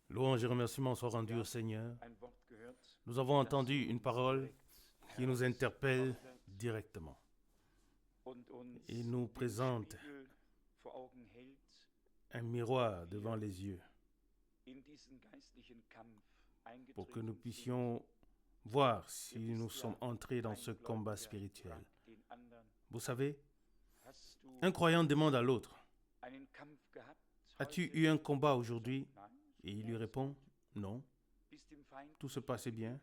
Louange et remerciements soient rendus au Seigneur. Nous avons entendu une parole qui nous interpelle directement et nous présente un miroir devant les yeux pour que nous puissions voir si nous sommes entrés dans ce combat spirituel. Vous savez, un croyant demande à l'autre, « As-tu eu un combat aujourd'hui ?» Et il lui répond, « Non, tout se passait bien. »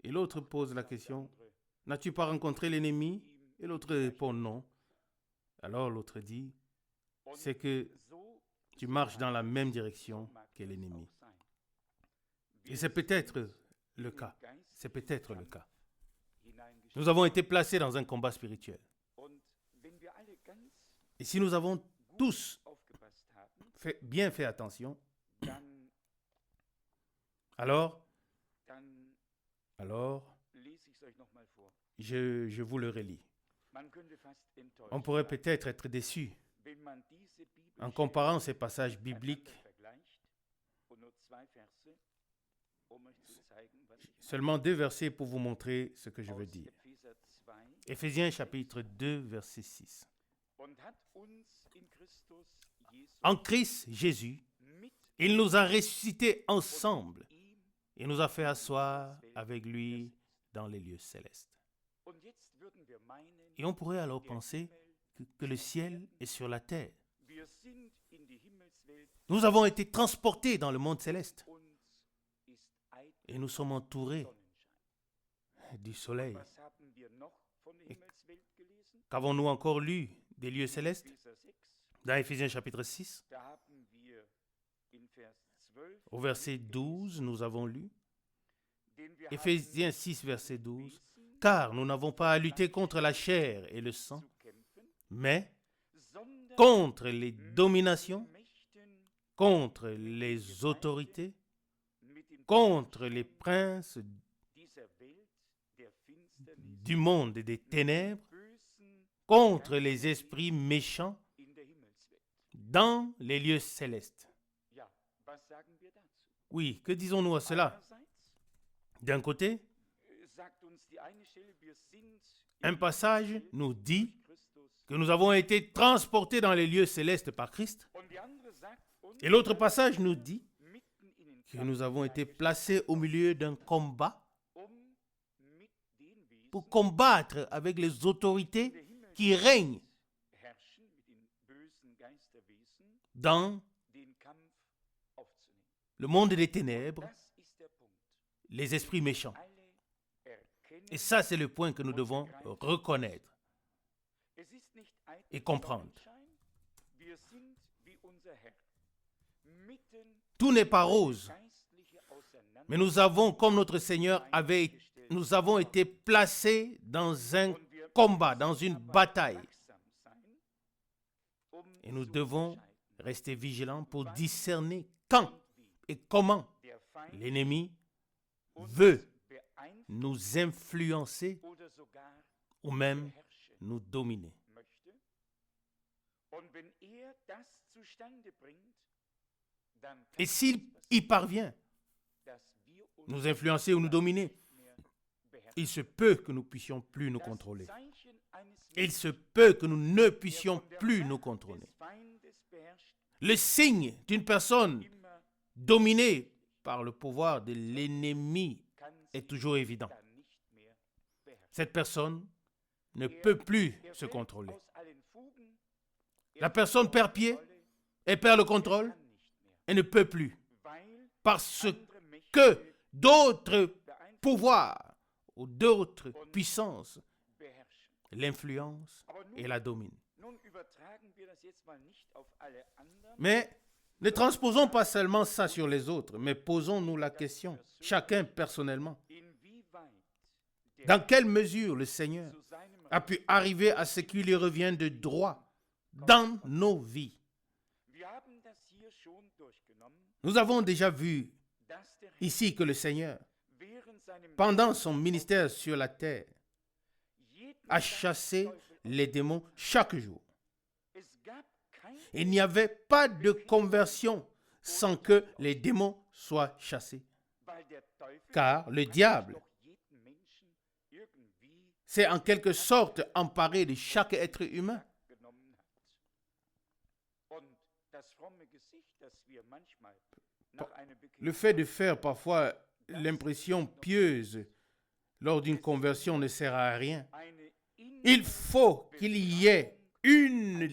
Et l'autre pose la question, « N'as-tu pas rencontré l'ennemi ?» Et l'autre répond, « Non. » Alors l'autre dit, « C'est que tu marches dans la même direction que l'ennemi. » Et c'est peut-être le cas. C'est peut-être le cas. Nous avons été placés dans un combat spirituel. Et si nous avons tous bien fait attention, alors, je vous le relis. On pourrait peut-être être déçu en comparant ces passages bibliques. Seulement 2 versets pour vous montrer ce que je veux dire. Éphésiens chapitre 2, verset 6. En Christ Jésus, il nous a ressuscités ensemble et nous a fait asseoir avec lui dans les lieux célestes. Et on pourrait alors penser que le ciel est sur la terre. Nous avons été transportés dans le monde céleste et nous sommes entourés du soleil. Et qu'avons-nous encore lu des lieux célestes? Dans Éphésiens chapitre 6, au verset 12, nous avons lu, Éphésiens 6, verset 12, « Car nous n'avons pas à lutter contre la chair et le sang, mais contre les dominations, contre les autorités, contre les princes du monde des ténèbres, contre les esprits méchants dans les lieux célestes. » Oui, que disons-nous à cela? D'un côté, un passage nous dit que nous avons été transportés dans les lieux célestes par Christ. Et l'autre passage nous dit que nous avons été placés au milieu d'un combat pour combattre avec les autorités qui règnent dans le monde des ténèbres, les esprits méchants. Et ça, c'est le point que nous devons reconnaître et comprendre. Tout n'est pas rose, mais nous avons, comme notre Seigneur nous avons été placés dans un combat, dans une bataille. Et nous devons rester vigilants pour discerner quand et comment l'ennemi veut nous influencer ou même nous dominer. Et s'il y parvient nous influencer ou nous dominer, il se peut que nous ne puissions plus nous contrôler. Il se peut que nous ne puissions plus nous contrôler. Le signe d'une personne dominée par le pouvoir de l'ennemi est toujours évident. Cette personne ne peut plus se contrôler. La personne perd pied et perd le contrôle et ne peut plus. Parce que d'autres pouvoirs ou d'autres puissances l'influencent et la dominent. Mais ne transposons pas seulement ça sur les autres, mais posons-nous la question, chacun personnellement. Dans quelle mesure le Seigneur a pu arriver à ce qui lui revient de droit dans nos vies? Nous avons déjà vu ici que le Seigneur, pendant son ministère sur la terre, a chassé les démons chaque jour. Il n'y avait pas de conversion sans que les démons soient chassés. Car le diable s'est en quelque sorte emparé de chaque être humain. Le fait de faire parfois l'impression pieuse lors d'une conversion ne sert à rien. Il faut qu'il y ait une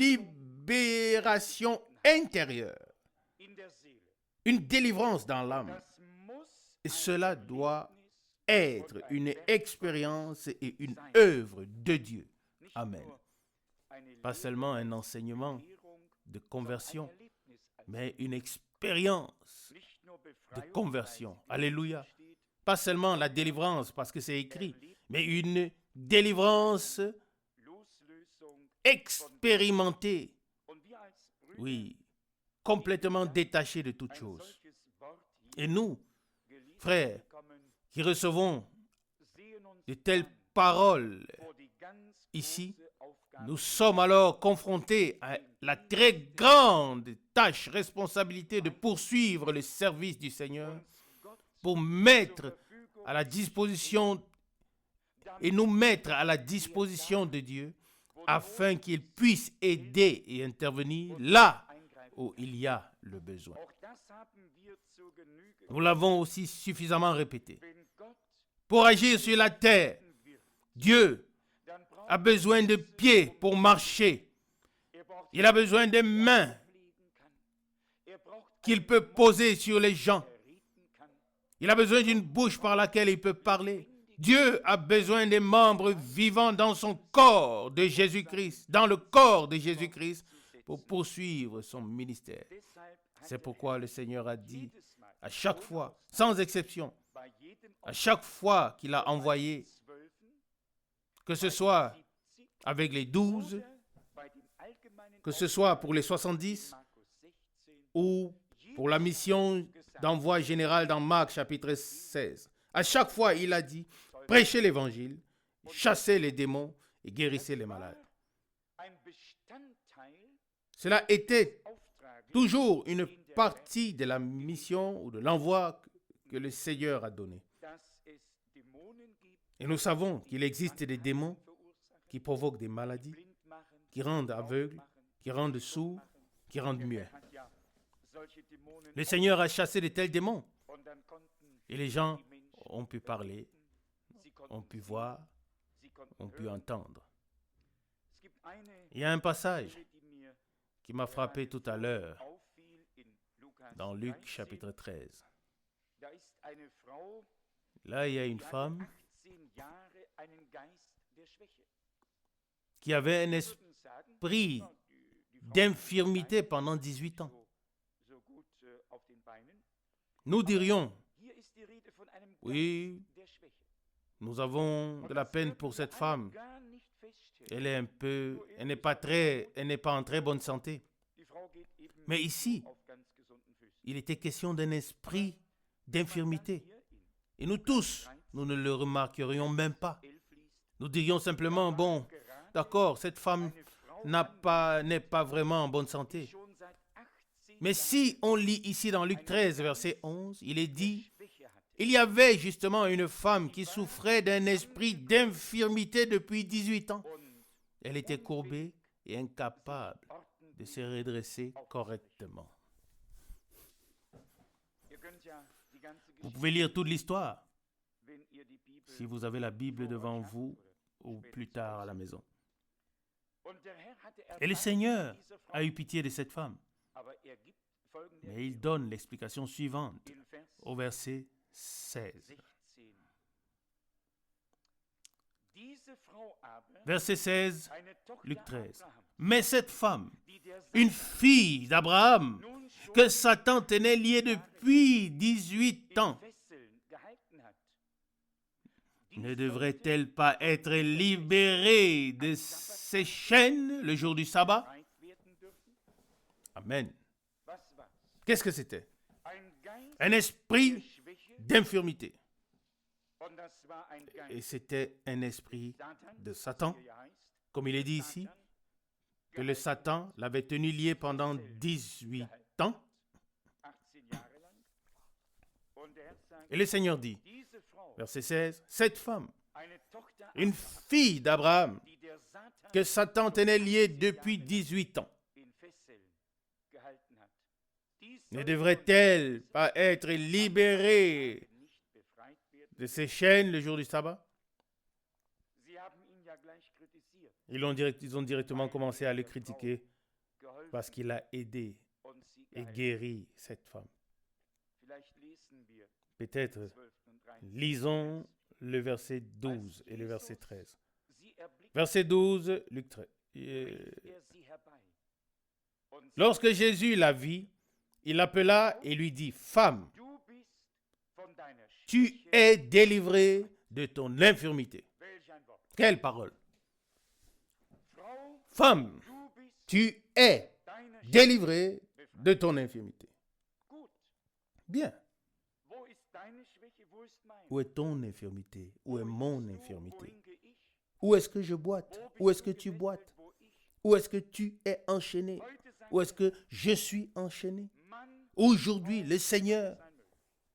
libération intérieure, une délivrance dans l'âme. Et cela doit être une expérience et une œuvre de Dieu. Amen. Pas seulement un enseignement de conversion, mais une expérience de conversion. Alléluia. Pas seulement la délivrance parce que c'est écrit, mais une délivrance expérimentée. Oui, complètement détachée de toute chose. Et nous, frères, qui recevons de telles paroles ici, nous sommes alors confrontés à la très grande tâche, responsabilité de poursuivre le service du Seigneur pour mettre à la disposition et nous mettre à la disposition de Dieu afin qu'il puisse aider et intervenir là où il y a le besoin. Nous l'avons aussi suffisamment répété. Pour agir sur la terre, Dieu a besoin de pieds pour marcher. Il a besoin de mains qu'il peut poser sur les gens. Il a besoin d'une bouche par laquelle il peut parler. Dieu a besoin des membres vivants dans son corps de Jésus-Christ, dans le corps de Jésus-Christ, pour poursuivre son ministère. C'est pourquoi le Seigneur a dit à chaque fois, sans exception, à chaque fois qu'il a envoyé, que ce soit avec les 12, que ce soit pour les 70 ou pour la mission d'envoi général dans Marc chapitre 16. À chaque fois, il a dit, prêchez l'évangile, chassez les démons et guérissez les malades. Cela était toujours une partie de la mission ou de l'envoi que le Seigneur a donné. Et nous savons qu'il existe des démons qui provoquent des maladies, qui rendent aveugles, qui rendent sourds, qui rendent muets. Le Seigneur a chassé de tels démons. Et les gens ont pu parler, ont pu voir, ont pu entendre. Il y a un passage qui m'a frappé tout à l'heure dans Luc chapitre 13. Là, il y a une femme qui avait un esprit d'infirmité pendant 18 ans. Nous dirions, oui, nous avons de la peine pour cette femme. Elle n'est pas en très bonne santé. Mais ici, il était question d'un esprit d'infirmité. Et nous tous, nous ne le remarquerions même pas. Nous dirions simplement, bon, d'accord, cette femme n'est pas vraiment en bonne santé. Mais si on lit ici dans Luc 13, verset 11, il est dit, il y avait justement une femme qui souffrait d'un esprit d'infirmité depuis 18 ans. Elle était courbée et incapable de se redresser correctement. Vous pouvez lire toute l'histoire si vous avez la Bible devant vous ou plus tard à la maison. Et le Seigneur a eu pitié de cette femme. Mais il donne l'explication suivante au verset 16. Verset 16, Luc 13. Mais cette femme, une fille d'Abraham, que Satan tenait liée depuis 18 ans, ne devrait-elle pas être libérée de ses chaînes le jour du sabbat? Amen. Qu'est-ce que c'était? Un esprit d'infirmité. Et c'était un esprit de Satan, comme il est dit ici, que le Satan l'avait tenu lié pendant 18 ans. Et le Seigneur dit, verset 16, cette femme, une fille d'Abraham, que Satan tenait liée depuis 18 ans, ne devrait-elle pas être libérée de ses chaînes le jour du sabbat? Ils ont directement commencé à le critiquer parce qu'il a aidé et guéri cette femme. Peut-être lisons le verset 12 et le verset 13. Verset 12, Luc 13. Lorsque Jésus la vit, il l'appela et lui dit, « Femme, tu es délivrée de ton infirmité. » Quelle parole! Femme, tu es délivrée de ton infirmité. Bien. Où est ton infirmité? Où est mon infirmité? Où est-ce que je boite? Où est-ce que tu boites? Où est-ce que tu es enchaîné? Où est-ce que je suis enchaîné? Aujourd'hui, le Seigneur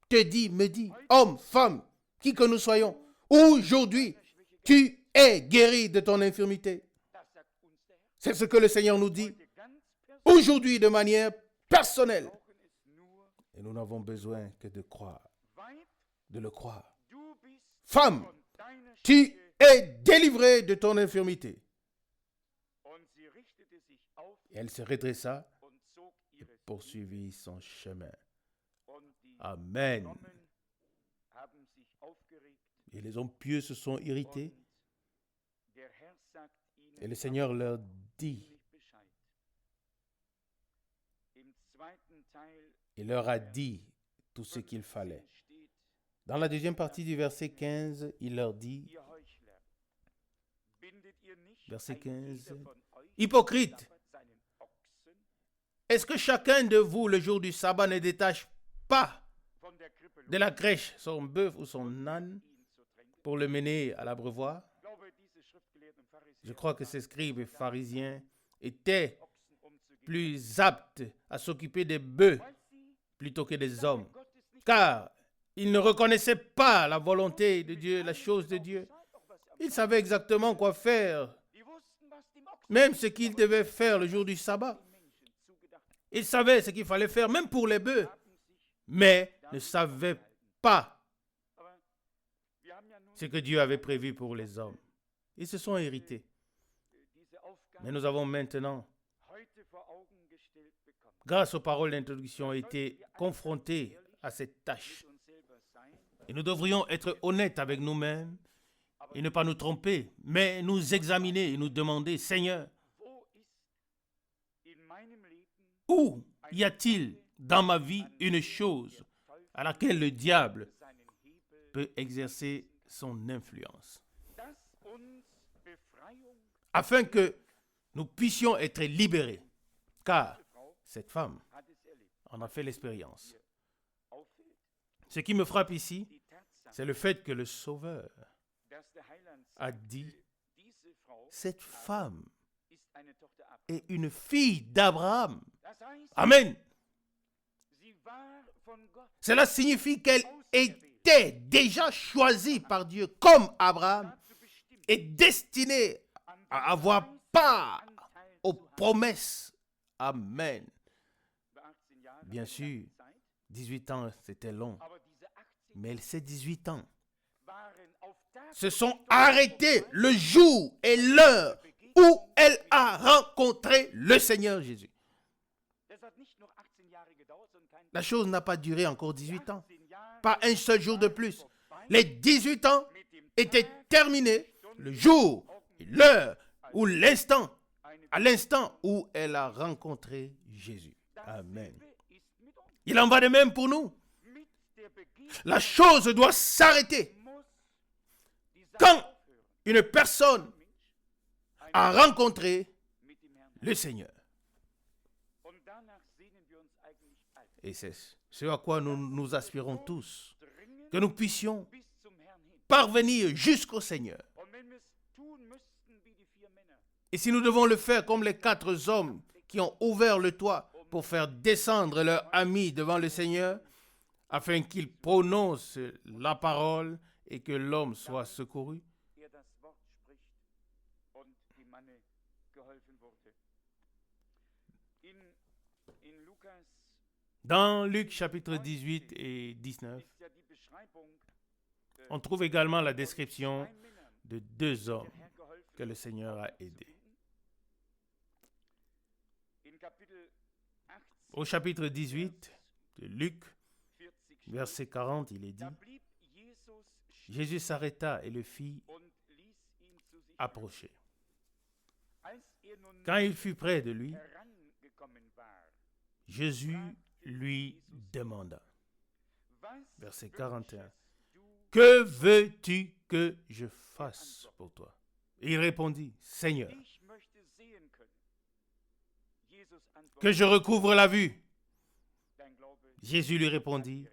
te dit, me dit, homme, femme, qui que nous soyons, aujourd'hui, tu es guéri de ton infirmité. C'est ce que le Seigneur nous dit aujourd'hui de manière personnelle. Et nous n'avons besoin que de croire, de le croire. Femme, tu es délivrée de ton infirmité. Et elle se redressa et poursuivit son chemin. Amen. Et les hommes pieux se sont irrités. Et le Seigneur leur dit, il leur a dit tout ce qu'il fallait. Dans la deuxième partie du verset 15, il leur dit, verset 15, hypocrite, est-ce que chacun de vous, le jour du sabbat, ne détache pas de la crèche son bœuf ou son âne pour le mener à l'abreuvoir? Je crois que ces scribes et pharisiens étaient plus aptes à s'occuper des bœufs plutôt que des hommes, car ils ne reconnaissaient pas la volonté de Dieu, la chose de Dieu. Ils savaient exactement quoi faire, même ce qu'ils devaient faire le jour du sabbat. Ils savaient ce qu'il fallait faire, même pour les bœufs, mais ne savaient pas ce que Dieu avait prévu pour les hommes. Ils se sont irrités. Mais nous avons maintenant, grâce aux paroles d'introduction, été confrontés à cette tâche. Et nous devrions être honnêtes avec nous-mêmes et ne pas nous tromper, mais nous examiner et nous demander, Seigneur, où y a-t-il dans ma vie une chose à laquelle le diable peut exercer son influence, afin que nous puissions être libérés, car cette femme en a fait l'expérience. Ce qui me frappe ici, c'est le fait que le Sauveur a dit, cette femme est une fille d'Abraham. Amen. Cela signifie qu'elle était déjà choisie par Dieu comme Abraham et destinée à avoir part aux promesses. Amen. Bien sûr, 18 ans, c'était long. Mais ces 18 ans se sont arrêtés le jour et l'heure où elle a rencontré le Seigneur Jésus. La chose n'a pas duré encore 18 ans. Pas un seul jour de plus. Les 18 ans étaient terminés le jour et l'heure ou l'instant, à l'instant où elle a rencontré Jésus. Amen. Il en va de même pour nous. La chose doit s'arrêter quand une personne a rencontré le Seigneur. Et c'est ce à quoi nous aspirons tous, que nous puissions parvenir jusqu'au Seigneur. Et si nous devons le faire comme les 4 hommes qui ont ouvert le toit pour faire descendre leur ami devant le Seigneur, afin qu'il prononce la parole et que l'homme soit secouru. Dans Luc chapitre 18 et 19, on trouve également la description de 2 hommes que le Seigneur a aidés. Au chapitre 18 de Luc, verset 40, il est dit, Jésus s'arrêta et le fit approcher. Quand il fut près de lui, Jésus lui demanda, verset 41, que veux-tu que je fasse pour toi? Et il répondit, Seigneur, que je recouvre la vue. Jésus lui répondit,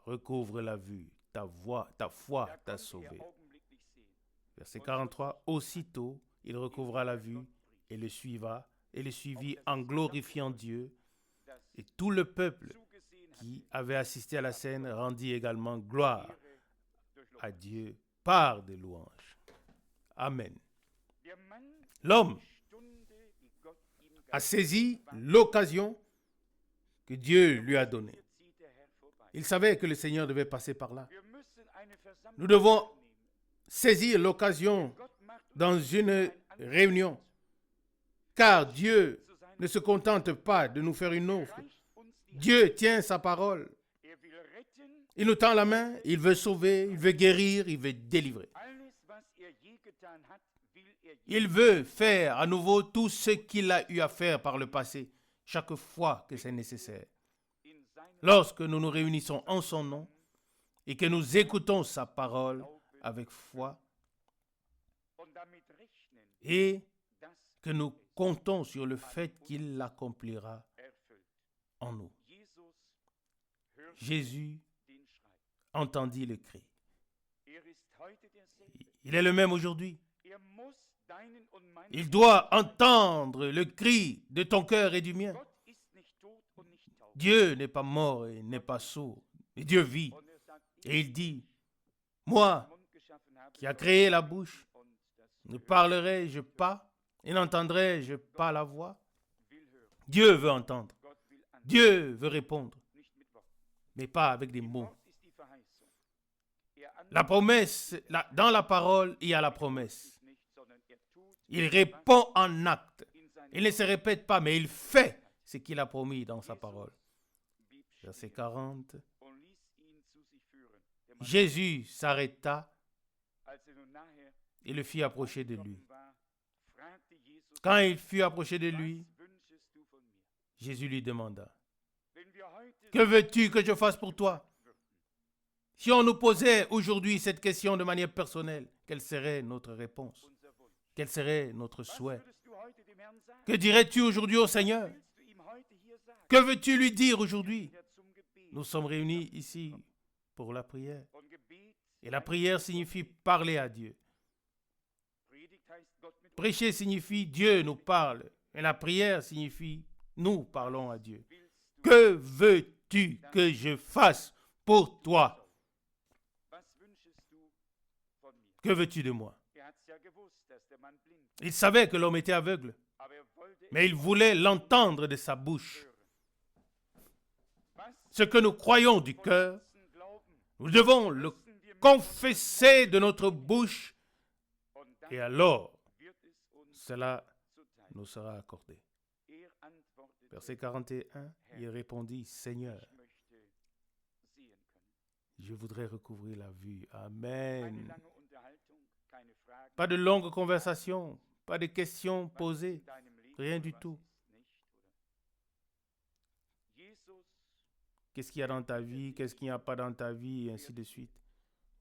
recouvre la vue, ta foi t'a sauvé. Verset 43, aussitôt il recouvra la vue et le suivit en glorifiant Dieu. Et tout le peuple qui avait assisté à la scène rendit également gloire à Dieu par des louanges. Amen. L'homme a saisi l'occasion que Dieu lui a donnée. Il savait que le Seigneur devait passer par là. Nous devons saisir l'occasion dans une réunion, car Dieu ne se contente pas de nous faire une offre. Dieu tient sa parole. Il nous tend la main, il veut sauver, il veut guérir, il veut délivrer. Il veut faire à nouveau tout ce qu'il a eu à faire par le passé, chaque fois que c'est nécessaire. Lorsque nous nous réunissons en son nom et que nous écoutons sa parole avec foi et que nous comptons sur le fait qu'il l'accomplira en nous. Jésus entendit le cri. Il est le même aujourd'hui. Il doit entendre le cri de ton cœur et du mien. Dieu n'est pas mort et n'est pas sourd. Et Dieu vit. Et il dit, moi qui a créé la bouche, ne parlerai-je pas et n'entendrai-je pas la voix? Dieu veut entendre. Dieu veut répondre, mais pas avec des mots. La promesse, dans la parole, il y a la promesse. Il répond en acte. Il ne se répète pas, mais il fait ce qu'il a promis dans sa parole. Verset 40. Jésus s'arrêta et le fit approcher de lui. Quand il fut approché de lui, Jésus lui demanda, que veux-tu que je fasse pour toi? Si on nous posait aujourd'hui cette question de manière personnelle, quelle serait notre réponse? Quel serait notre souhait? Que dirais-tu aujourd'hui au Seigneur? Que veux-tu lui dire aujourd'hui? Nous sommes réunis ici pour la prière. Et la prière signifie parler à Dieu. Prêcher signifie Dieu nous parle. Et la prière signifie nous parlons à Dieu. Que veux-tu que je fasse pour toi? Que veux-tu de moi? Il savait que l'homme était aveugle, mais il voulait l'entendre de sa bouche. Ce que nous croyons du cœur, nous devons le confesser de notre bouche et alors, cela nous sera accordé. Verset 41, il répondit, Seigneur, je voudrais recouvrir la vue. Amen. Pas de longue conversation, pas de questions posées, rien du tout. Qu'est-ce qu'il y a dans ta vie, qu'est-ce qu'il n'y a pas dans ta vie, et ainsi de suite.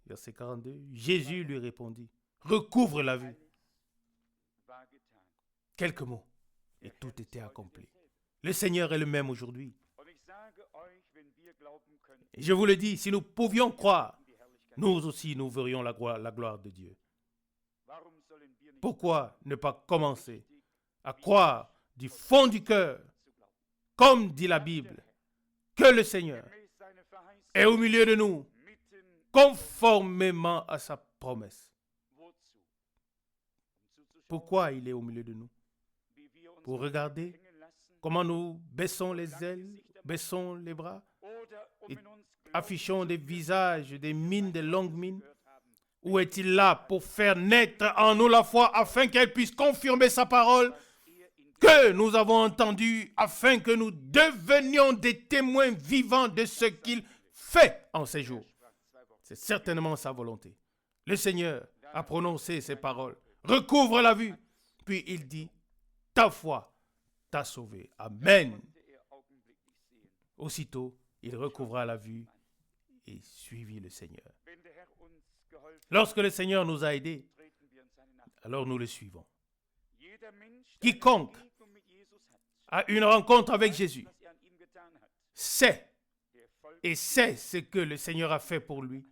Verset 42, Jésus lui répondit, recouvre la vue. Quelques mots, et tout était accompli. Le Seigneur est le même aujourd'hui. Et je vous le dis, si nous pouvions croire, nous aussi nous verrions la gloire de Dieu. Pourquoi ne pas commencer à croire du fond du cœur, comme dit la Bible, que le Seigneur, est au milieu de nous, conformément à sa promesse. Pourquoi il est au milieu de nous? Pour regarder comment nous baissons les ailes, baissons les bras, et affichons des visages, des mines, des longues mines. Ou est-il là pour faire naître en nous la foi afin qu'elle puisse confirmer sa parole que nous avons entendue, afin que nous devenions des témoins vivants de ce qu'il fait en ces jours? C'est certainement sa volonté. Le Seigneur a prononcé ces paroles. Recouvre la vue. Puis il dit, ta foi t'a sauvé. Amen. Aussitôt, il recouvra la vue et suivit le Seigneur. Lorsque le Seigneur nous a aidés, alors nous le suivons. Quiconque a une rencontre avec Jésus sait ce que le Seigneur a fait pour lui.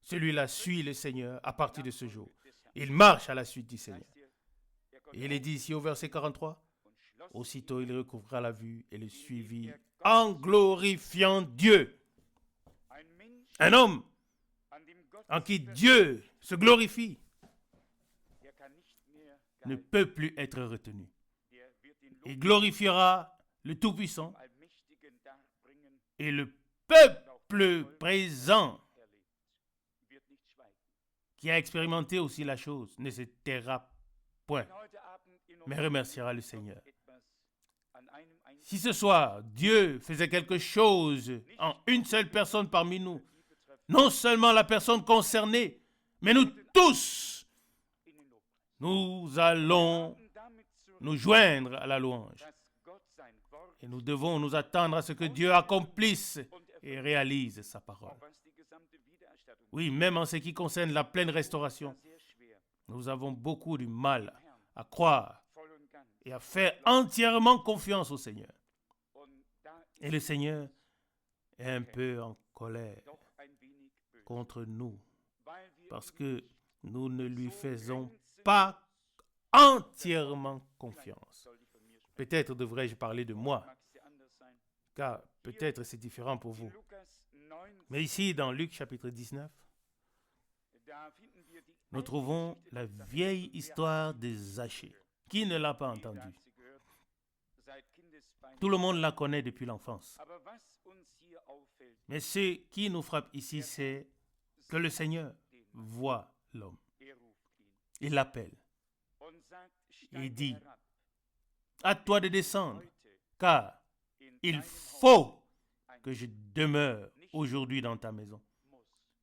Celui-là suit le Seigneur à partir de ce jour. Il marche à la suite du Seigneur. Et il est dit ici au verset 43, aussitôt il recouvra la vue et le suivit en glorifiant Dieu. Un homme en qui Dieu se glorifie ne peut plus être retenu. Il glorifiera le Tout-Puissant et le peuple présent qui a expérimenté aussi la chose ne se taira point, mais remerciera le Seigneur. Si ce soir, Dieu faisait quelque chose en une seule personne parmi nous, non seulement la personne concernée, mais nous tous, nous allons nous joindre à la louange. Et nous devons nous attendre à ce que Dieu accomplisse et réalise sa parole. Oui, même en ce qui concerne la pleine restauration, nous avons beaucoup de mal à croire et à faire entièrement confiance au Seigneur. Et le Seigneur est un peu en colère contre nous parce que nous ne lui faisons pas entièrement confiance. Peut-être devrais-je parler de moi, car peut-être c'est différent pour vous. Mais ici, dans Luc chapitre 19, nous trouvons la vieille histoire de Zachée. Qui ne l'a pas entendue? Tout le monde la connaît depuis l'enfance. Mais ce qui nous frappe ici, c'est que le Seigneur voit l'homme. Il l'appelle. Il dit, à toi de descendre, car il faut que je demeure aujourd'hui dans ta maison.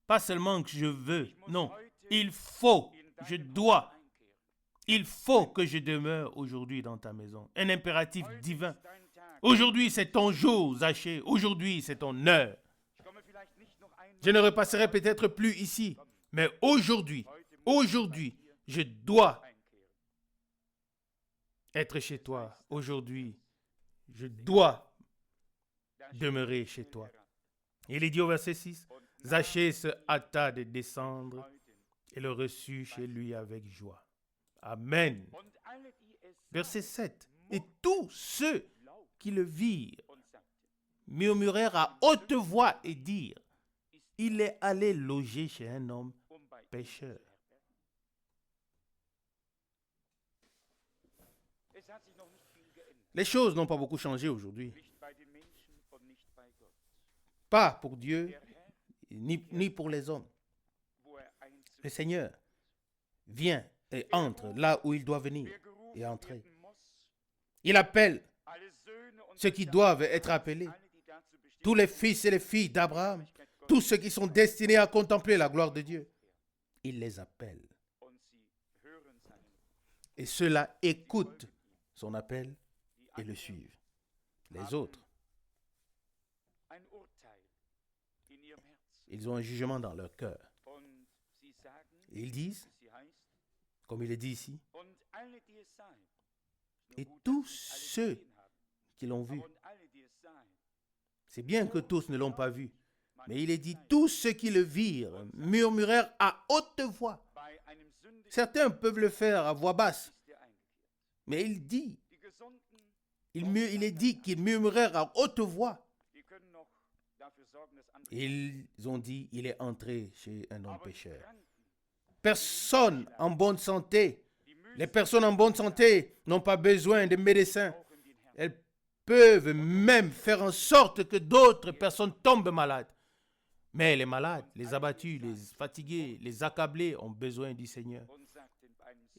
Pas seulement que je veux, non, il faut, je dois. Il faut que je demeure aujourd'hui dans ta maison. Un impératif divin. Aujourd'hui, c'est ton jour, Zachée. Aujourd'hui, c'est ton heure. Je ne repasserai peut-être plus ici, mais aujourd'hui, je dois être chez toi. Aujourd'hui, je dois demeurer chez toi. Il est dit au verset 6, Zachée se hâta de descendre et le reçut chez lui avec joie. Amen. Verset 7. Et tous ceux qui le virent murmurèrent à haute voix et dirent, il est allé loger chez un homme pécheur. Les choses n'ont pas beaucoup changé aujourd'hui. Pas pour Dieu, ni pour les hommes. Le Seigneur vient et entre là où il doit venir et entrer. Il appelle ceux qui doivent être appelés. Tous les fils et les filles d'Abraham, tous ceux qui sont destinés à contempler la gloire de Dieu. Il les appelle. Et ceux-là écoutent son appel et le suivent. Les autres, ils ont un jugement dans leur cœur. Et ils disent, comme il est dit ici, et tous ceux qui l'ont vu, c'est bien que tous ne l'ont pas vu, mais il est dit, tous ceux qui le virent murmurèrent à haute voix. Certains peuvent le faire à voix basse, mais il est dit qu'ils murmurèrent à haute voix. Ils ont dit, il est entré chez un homme pécheur. Personne en bonne santé, les personnes en bonne santé n'ont pas besoin de médecins. Elles peuvent même faire en sorte que d'autres personnes tombent malades. Mais les malades, les abattus, les fatigués, les accablés ont besoin du Seigneur.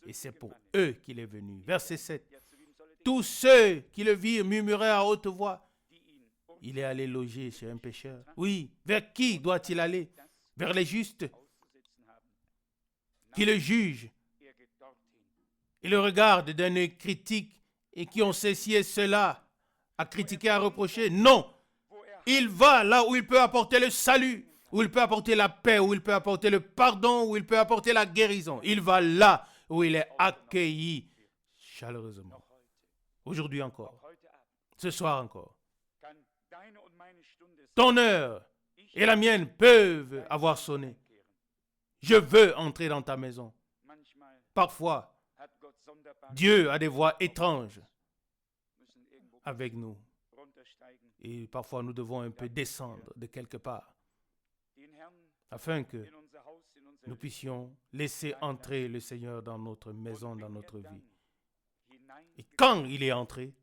Et c'est pour eux qu'il est venu. Verset 7. Tous ceux qui le virent murmuraient à haute voix. Il est allé loger chez un pécheur. Oui, vers qui doit-il aller? Vers les justes qui le jugent et le regardent d'un œil critique et qui ont ceci et cela à critiquer, à reprocher. Non, il va là où il peut apporter le salut, où il peut apporter la paix, où il peut apporter le pardon, où il peut apporter la guérison. Il va là où il est accueilli chaleureusement. Aujourd'hui encore, ce soir encore. Ton heure et la mienne peuvent avoir sonné. Je veux entrer dans ta maison. Parfois, Dieu a des voix étranges avec nous. Et parfois, nous devons un peu descendre de quelque part afin que nous puissions laisser entrer le Seigneur dans notre maison, dans notre vie. Et quand il est entré,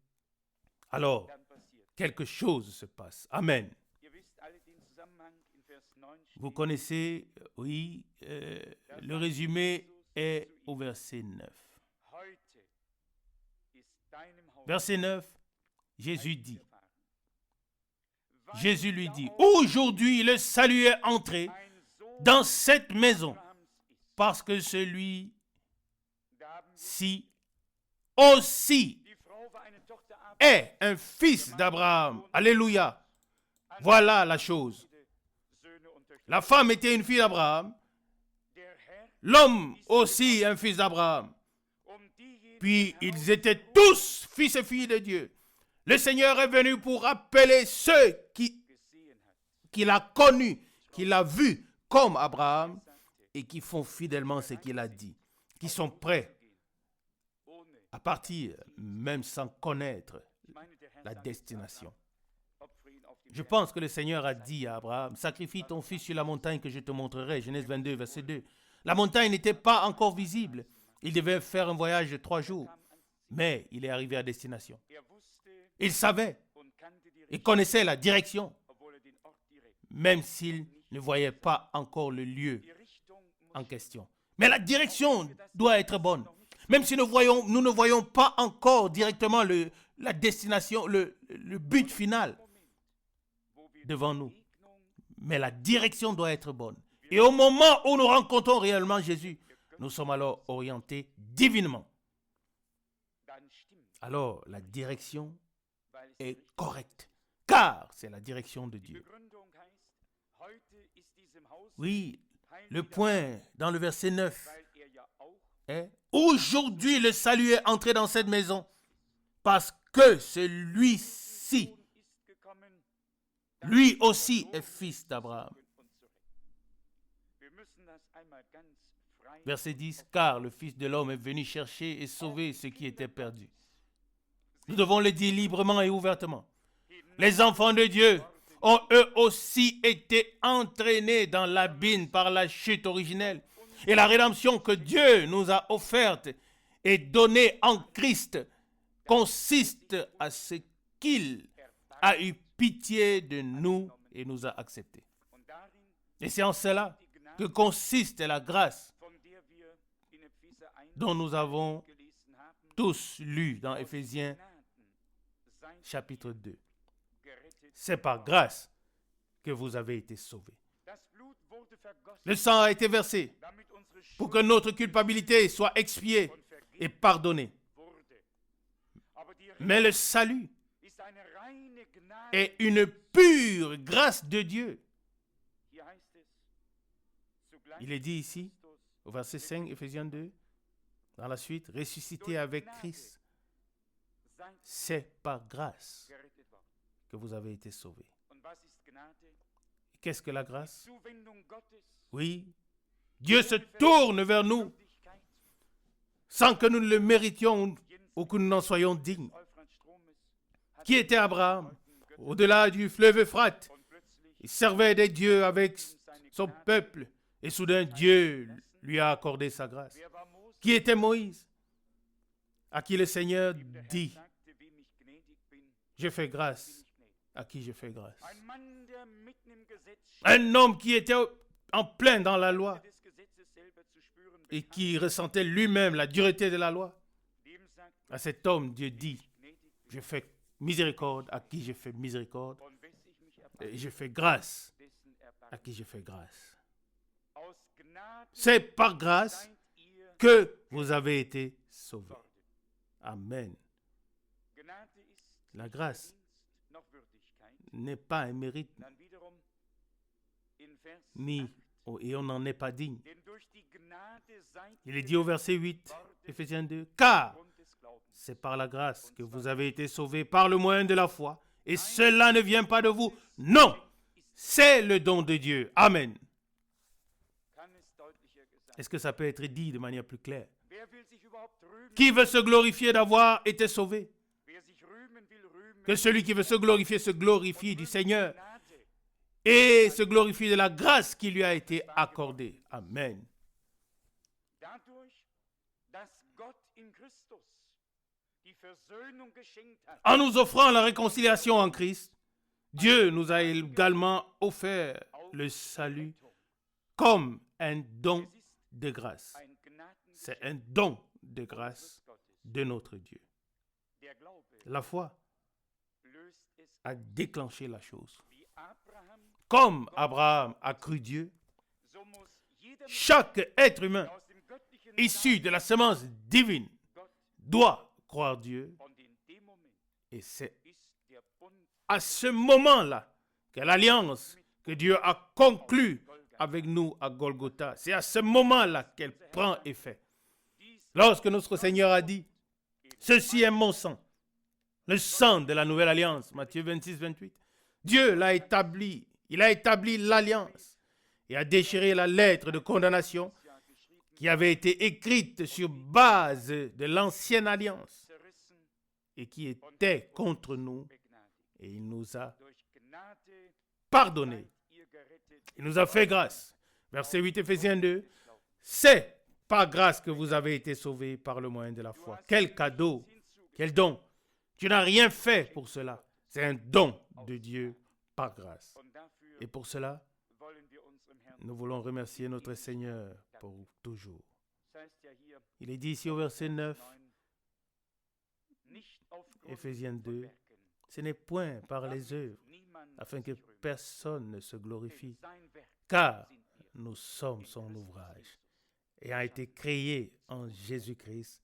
alors quelque chose se passe. Amen. Vous connaissez, oui, le résumé est au verset 9. Verset 9, Jésus lui dit, aujourd'hui le salut est entré dans cette maison, parce que celui-ci aussi est un fils d'Abraham. Alléluia. Voilà la chose. La femme était une fille d'Abraham. L'homme aussi un fils d'Abraham. Puis ils étaient tous fils et filles de Dieu. Le Seigneur est venu pour appeler ceux qu'il a connus, qu'il a vus comme Abraham et qui font fidèlement ce qu'il a dit, qui sont prêts à partir même sans connaître la destination. Je pense que le Seigneur a dit à Abraham, sacrifie ton fils sur la montagne que je te montrerai. Genèse 22, verset 2. La montagne n'était pas encore visible. Il devait faire un voyage de 3 jours. Mais il est arrivé à destination. Il savait, il connaissait la direction, même s'il ne voyait pas encore le lieu en question. Mais la direction doit être bonne. Même si nous ne voyons pas encore directement la destination, le but final devant nous. Mais la direction doit être bonne. Et au moment où nous rencontrons réellement Jésus, nous sommes alors orientés divinement. Alors la direction est correcte, car c'est la direction de Dieu. Oui, le point dans le verset 9 est « Aujourd'hui le salut est entré dans cette maison, parce que celui-ci, lui aussi est fils d'Abraham. » Verset 10, « Car le Fils de l'homme est venu chercher et sauver ce qui était perdu. » Nous devons le dire librement et ouvertement. Les enfants de Dieu ont eux aussi été entraînés dans l'abîme par la chute originelle. Et la rédemption que Dieu nous a offerte et donnée en Christ consiste à ce qu'il a eu pitié de nous et nous a acceptés. Et c'est en cela que consiste la grâce dont nous avons tous lu dans Éphésiens chapitre 2. C'est par grâce que vous avez été sauvés. Le sang a été versé pour que notre culpabilité soit expiée et pardonnée. Mais le salut est une pure grâce de Dieu. Il est dit ici, au verset 5, Éphésiens 2, dans la suite, ressuscité avec Christ. C'est par grâce que vous avez été sauvés. Qu'est-ce que la grâce? Oui, Dieu se tourne vers nous sans que nous ne le méritions ou que nous n'en soyons dignes. Qui était Abraham? Au-delà du fleuve Euphrate, Il servait des dieux avec son peuple. Et soudain, Dieu lui a accordé sa grâce. Qui était Moïse? À qui le Seigneur dit, je fais grâce. À qui je fais grâce? Un homme qui était en plein dans la loi et qui ressentait lui-même la dureté de la loi. À cet homme, Dieu dit, je fais miséricorde à qui je fais miséricorde. Et je fais grâce à qui je fais grâce. C'est par grâce que vous avez été sauvés. Amen. La grâce n'est pas un mérite, et on n'en est pas digne. Il est dit au verset 8, Éphésiens 2, car c'est par la grâce que vous avez été sauvés par le moyen de la foi, et cela ne vient pas de vous. Non, c'est le don de Dieu. Amen. Est-ce que ça peut être dit de manière plus claire? Qui veut se glorifier d'avoir été sauvé? Que celui qui veut se glorifie du Seigneur et se glorifie de la grâce qui lui a été accordée. Amen. En nous offrant la réconciliation en Christ, Dieu nous a également offert le salut comme un don de grâce. C'est un don de grâce de notre Dieu. La foi a déclenché la chose. Comme Abraham a cru Dieu, chaque être humain issu de la semence divine doit croire Dieu. Et c'est à ce moment-là que l'alliance que Dieu a conclue avec nous à Golgotha, c'est à ce moment-là qu'elle prend effet. Lorsque notre Seigneur a dit, ceci est mon sang, le sang de la nouvelle alliance, Matthieu 26, 28, Dieu l'a établi, il a établi l'alliance et a déchiré la lettre de condamnation qui avait été écrite sur base de l'ancienne alliance et qui était contre nous, et il nous a pardonné. Il nous a fait grâce. Verset 8, Éphésiens 2. C'est par grâce que vous avez été sauvés par le moyen de la foi. Quel cadeau, quel don. Tu n'as rien fait pour cela. C'est un don de Dieu par grâce. Et pour cela, nous voulons remercier notre Seigneur pour toujours. Il est dit ici au verset 9, Éphésiens 2, ce n'est point par les œuvres, afin que personne ne se glorifie, car nous sommes son ouvrage, et a été créé en Jésus-Christ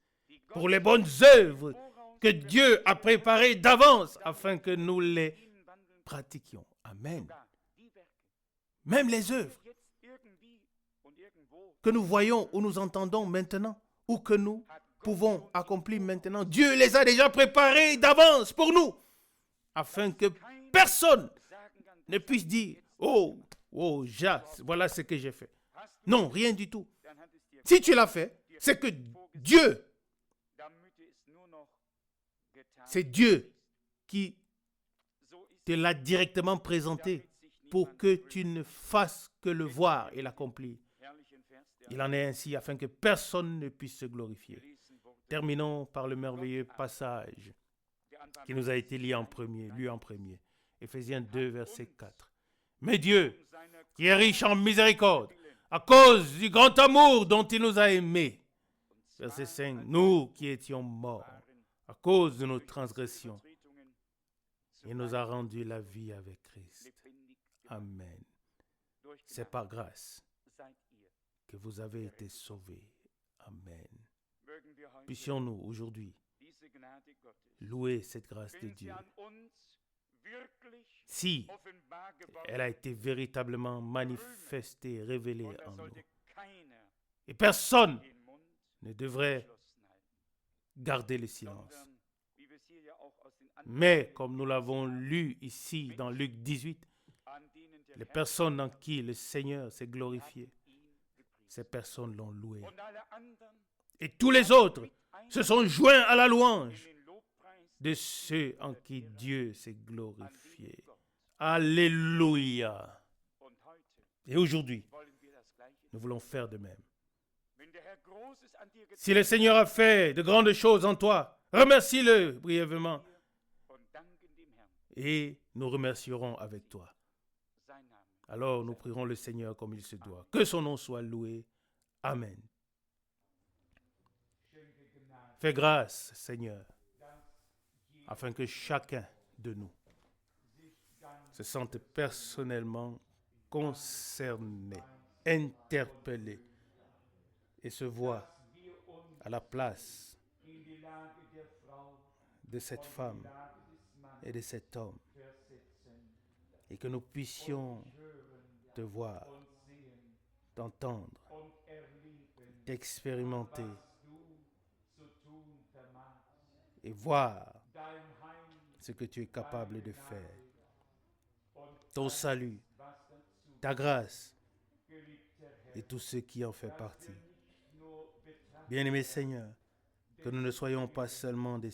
pour les bonnes œuvres que Dieu a préparées d'avance afin que nous les pratiquions. Amen. Même les œuvres que nous voyons ou nous entendons maintenant, ou que nous pouvons accomplir maintenant, Dieu les a déjà préparées d'avance pour nous, afin que personne ne puisse dire, oh, voilà ce que j'ai fait. Non, rien du tout. Si tu l'as fait, c'est que Dieu, c'est Dieu qui te l'a directement présenté pour que tu ne fasses que le voir et l'accomplir. Il en est ainsi afin que personne ne puisse se glorifier. Terminons par le merveilleux passage qui nous a été lu en premier. Éphésiens 2, verset 4. Mais Dieu, qui est riche en miséricorde, à cause du grand amour dont il nous a aimés. Verset 5. Nous qui étions morts à cause de nos transgressions, il nous a rendu la vie avec Christ. Amen. C'est par grâce que vous avez été sauvés. Amen. Puissions-nous aujourd'hui louer cette grâce de Dieu. Si elle a été véritablement manifestée, révélée en nous. Et personne ne devrait garder le silence. Mais comme nous l'avons lu ici dans Luc 18, les personnes en qui le Seigneur s'est glorifié, ces personnes l'ont loué. Et tous les autres se sont joints à la louange de ceux en qui Dieu s'est glorifié. Alléluia. Et aujourd'hui, nous voulons faire de même. Si le Seigneur a fait de grandes choses en toi, remercie-le brièvement. Et nous remercierons avec toi. Alors nous prierons le Seigneur comme il se doit. Que son nom soit loué. Amen. Fais grâce, Seigneur, afin que chacun de nous se sente personnellement concerné, interpellé et se voit à la place de cette femme et de cet homme, et que nous puissions te voir, t'entendre, t'expérimenter et voir ce que tu es capable de faire. Ton salut, ta grâce et tout ce qui en fait partie. Bien-aimé Seigneur, que nous ne soyons pas seulement des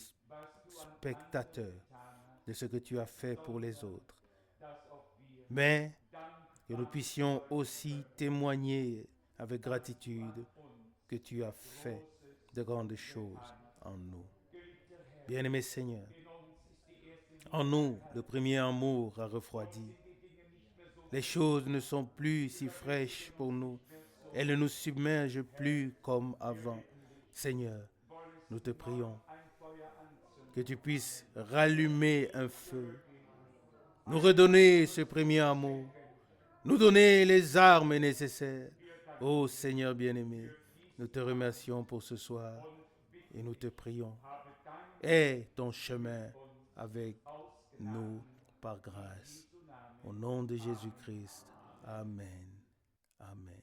spectateurs de ce que tu as fait pour les autres, mais que nous puissions aussi témoigner avec gratitude que tu as fait de grandes choses en nous. Bien-aimé Seigneur, en nous, le premier amour a refroidi. Les choses ne sont plus si fraîches pour nous. Elles ne nous submergent plus comme avant. Seigneur, nous te prions que tu puisses rallumer un feu, nous redonner ce premier amour, nous donner les armes nécessaires. Ô Seigneur bien-aimé, nous te remercions pour ce soir et nous te prions. Aie ton chemin avec nous par grâce. Au nom de Jésus-Christ. Amen. Amen.